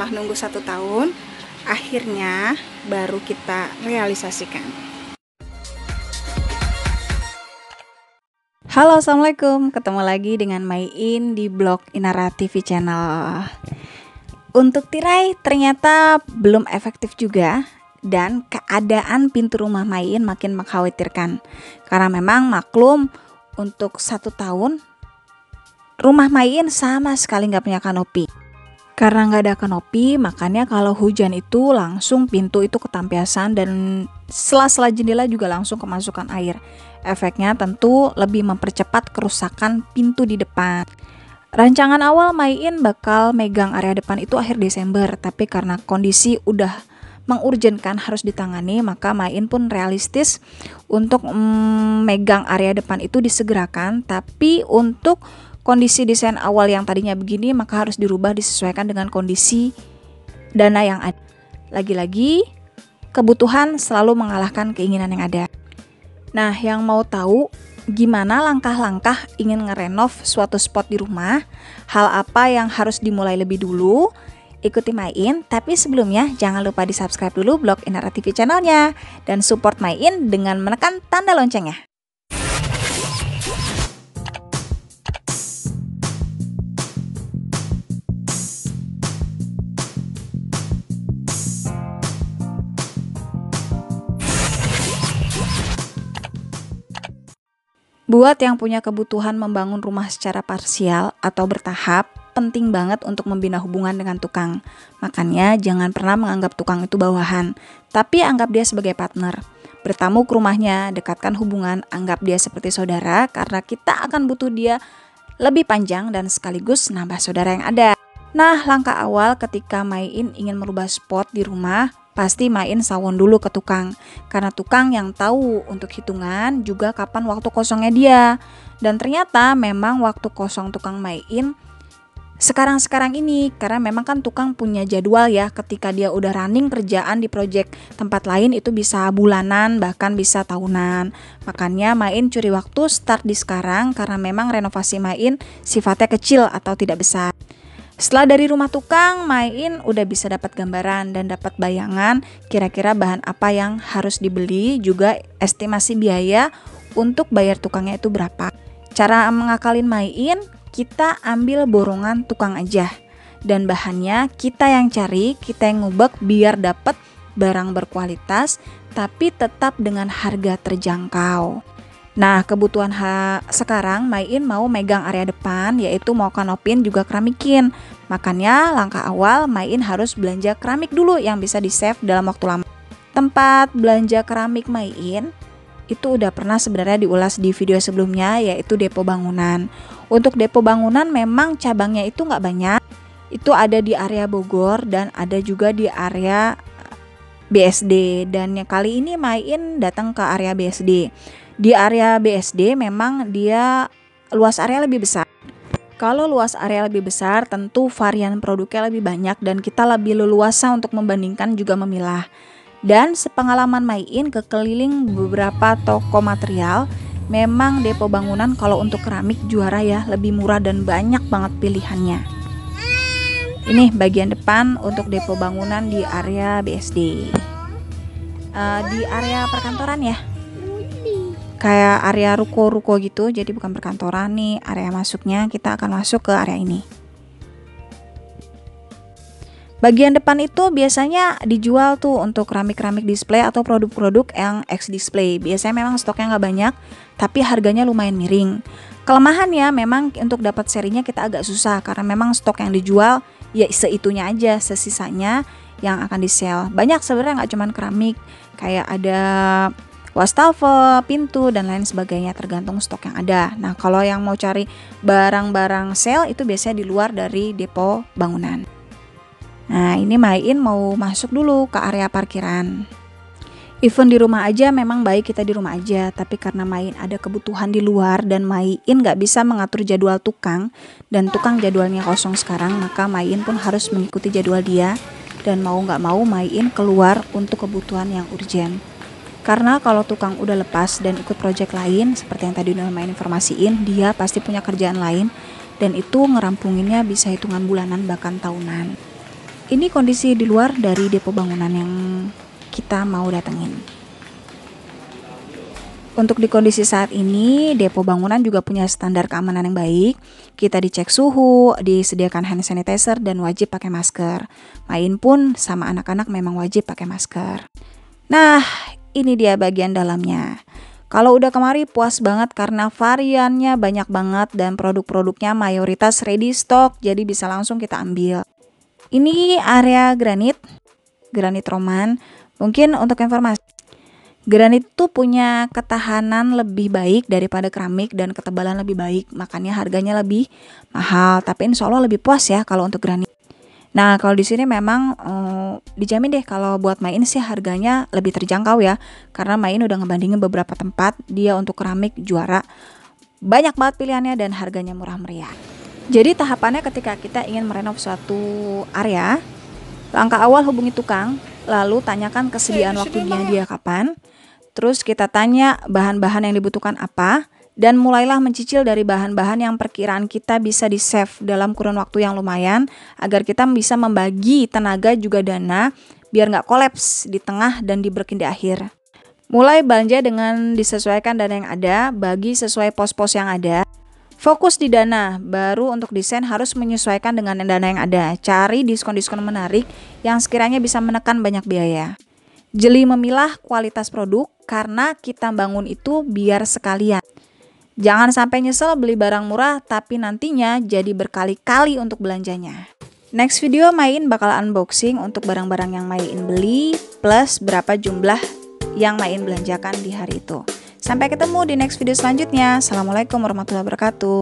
Setelah nunggu 1 tahun, akhirnya baru kita realisasikan. Halo, assalamualaikum. Ketemu lagi dengan Maiin di blog Inara TV Channel. Untuk tirai ternyata belum efektif juga, dan keadaan pintu rumah Maiin makin mengkhawatirkan. Karena memang maklum, untuk 1 tahun rumah Maiin sama sekali nggak punya kanopi. Karena nggak ada kanopi, makanya kalau hujan itu langsung pintu itu ketampiasan dan sela-sela jendela juga langsung kemasukan air. Efeknya tentu lebih mempercepat kerusakan pintu di depan. Rancangan awal Maiin bakal megang area depan itu akhir Desember, tapi karena kondisi udah mengurgenkan harus ditangani, maka Maiin pun realistis untuk megang area depan itu disegerakan. Tapi untuk kondisi desain awal yang tadinya begini, maka harus dirubah disesuaikan dengan kondisi dana yang ada. Lagi-lagi, kebutuhan selalu mengalahkan keinginan yang ada. Nah, yang mau tahu gimana langkah-langkah ingin ngerenov suatu spot di rumah, hal apa yang harus dimulai lebih dulu, ikuti Maiin. Tapi sebelumnya jangan lupa di subscribe dulu blog Inara TV channelnya dan support Maiin dengan menekan tanda loncengnya. Buat yang punya kebutuhan membangun rumah secara parsial atau bertahap, penting banget untuk membina hubungan dengan tukang. Makanya jangan pernah menganggap tukang itu bawahan, tapi anggap dia sebagai partner. Bertamu ke rumahnya, dekatkan hubungan, anggap dia seperti saudara, karena kita akan butuh dia lebih panjang dan sekaligus nambah saudara yang ada. Nah, langkah awal ketika Maiin ingin merubah spot di rumah, pasti Maiin sawon dulu ke tukang, karena tukang yang tahu untuk hitungan juga kapan waktu kosongnya dia. Dan ternyata memang waktu kosong tukang Maiin sekarang ini, karena memang kan tukang punya jadwal ya, ketika dia udah running kerjaan di project tempat lain itu bisa bulanan bahkan bisa tahunan. Makanya Maiin curi waktu start di sekarang, karena memang renovasi Maiin sifatnya kecil atau tidak besar. Setelah dari rumah tukang, Maiin udah bisa dapat gambaran dan dapat bayangan kira-kira bahan apa yang harus dibeli, juga estimasi biaya untuk bayar tukangnya itu berapa. Cara mengakalin Maiin, kita ambil borongan tukang aja. Dan bahannya kita yang cari, kita yang ngubek biar dapat barang berkualitas tapi tetap dengan harga terjangkau. Nah, kebutuhan sekarang Maiin mau megang area depan, yaitu mau kanopin juga keramikin. Makanya langkah awal Maiin harus belanja keramik dulu yang bisa di-save dalam waktu lama. Tempat belanja keramik Maiin itu udah pernah sebenarnya diulas di video sebelumnya, yaitu Depo Bangunan. Untuk Depo Bangunan memang cabangnya itu nggak banyak. Itu ada di area Bogor dan ada juga di area BSD. Dan yang kali ini Maiin datang ke area BSD. Di area BSD memang dia luas area lebih besar. Kalau luas area lebih besar, tentu varian produknya lebih banyak dan kita lebih leluasa untuk membandingkan juga memilah. Dan sepengalaman Maiin kekeliling beberapa toko material, memang Depo Bangunan kalau untuk keramik juara ya, lebih murah dan banyak banget pilihannya. Ini bagian depan untuk Depo Bangunan di area BSD. Di area perkantoran ya. Kayak area ruko-ruko gitu, jadi bukan perkantoran nih. Area masuknya kita akan masuk ke area ini. Bagian depan itu biasanya dijual tuh untuk keramik-keramik display atau produk-produk yang X display. Biasanya memang stoknya nggak banyak, tapi harganya lumayan miring. Kelemahannya memang untuk dapat serinya kita agak susah, karena memang stok yang dijual ya seitunya aja, sesisanya yang akan di-sell. Banyak sebenarnya, nggak cuman keramik, kayak ada wastafel, pintu, dan lain sebagainya, tergantung stok yang ada. Nah, kalau yang mau cari barang-barang sale itu biasanya di luar dari Depo Bangunan. Nah, ini Maiin mau masuk dulu ke area parkiran. Even di rumah aja memang baik kita di rumah aja, tapi karena Maiin ada kebutuhan di luar dan Maiin gak bisa mengatur jadwal tukang, dan tukang jadwalnya kosong sekarang, maka Maiin pun harus mengikuti jadwal dia, dan mau gak mau Maiin keluar untuk kebutuhan yang urgent. Karena kalau tukang udah lepas dan ikut project lain, seperti yang tadi udah main informasiin, dia pasti punya kerjaan lain, dan itu ngerampunginnya bisa hitungan bulanan bahkan tahunan. Ini kondisi di luar dari depo bangunan yang kita mau datengin. Untuk di kondisi saat ini, depo bangunan juga punya standar keamanan yang baik. Kita dicek suhu, disediakan hand sanitizer, dan wajib pakai masker. Main pun sama anak-anak memang wajib pakai masker. Nah, ini dia bagian dalamnya. Kalau udah kemari puas banget karena variannya banyak banget dan produk-produknya mayoritas ready stock, jadi bisa langsung kita ambil. Ini area granit Roman. Mungkin untuk informasi, granit itu punya ketahanan lebih baik daripada keramik dan ketebalan lebih baik, makanya harganya lebih mahal. Tapi insya Allah lebih puas ya kalau untuk granit. Nah, kalau di sini memang dijamin deh kalau buat Main sih harganya lebih terjangkau ya, karena Main udah ngebandingin beberapa tempat, dia untuk keramik juara. Banyak banget pilihannya dan harganya murah meriah. Jadi tahapannya ketika kita ingin merenov suatu area, langkah awal hubungi tukang, lalu tanyakan kesediaan waktunya dia kapan. Terus kita tanya bahan-bahan yang dibutuhkan apa, dan mulailah mencicil dari bahan-bahan yang perkiraan kita bisa di-save dalam kurun waktu yang lumayan, agar kita bisa membagi tenaga juga dana, biar nggak kolaps di tengah dan dibrekin di akhir. Mulai belanja dengan disesuaikan dana yang ada, bagi sesuai pos-pos yang ada. Fokus di dana, baru untuk desain harus menyesuaikan dengan dana yang ada. Cari diskon-diskon menarik yang sekiranya bisa menekan banyak biaya. Jeli memilah kualitas produk karena kita bangun itu biar sekalian. Jangan sampai nyesel beli barang murah tapi nantinya jadi berkali-kali untuk belanjanya. Next video Main bakal unboxing untuk barang-barang yang Main beli plus berapa jumlah yang Main belanjakan di hari itu. Sampai ketemu di next video selanjutnya. Assalamualaikum warahmatullahi wabarakatuh.